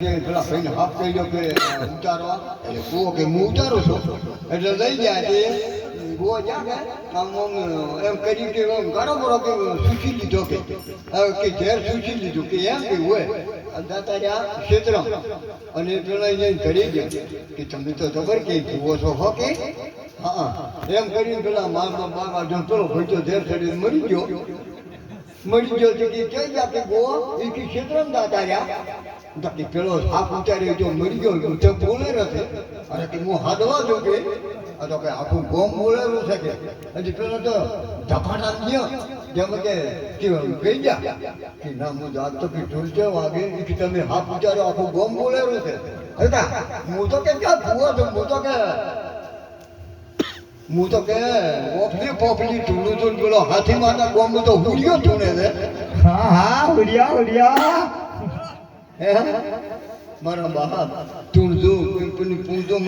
પેલા ભાઈને હાફ કહી દો કે ઉતારવા એટલે કુવો કે હું ઉતારું છું એટલે લઈ જાય તે કુવો જ્યાં કે આમ એમ કરી કે ઘણો બરો કે સૂચી લીધો કે ઝેર સૂચી લીધું કે એમ કે હોય દાતા ક્ષેત્રમાં અને પેલા જઈને ઘડી ગયા કે તમે તો ખબર કે કુવો છો હો કે હા એમ કરીને પેલા મારમાં બાર જણ પેલો ભાઈ ઝેર ચડીને મરી ગયો કે ક્યાં ગયા કે ગો એ કે ક્ષેત્રમાં દાતા રહ્યા પેલો હાથ ઉતાર્યો જો મરી ગયો તો બોલે રહેશે અને કે હું હાદવા જો કે તો કે આખું ગોમ બોલેલું છે કે હજી પેલો તો ઝપાટા ગયો જેમ કે ગઈ ગયા કે ના હું જાત તો કે ઢૂલતે વાગે કે તમે હાથ ઉતાર્યો આખું ગોમ બોલેલું છે હતા હું તો કે ક્યાં ભૂવો છું હું તો કે પોપલી ઢૂલું છું પેલો હાથી માતા ગોમ તો હુડિયો ઢૂણે છે હા હુડિયા મારા બાપ તું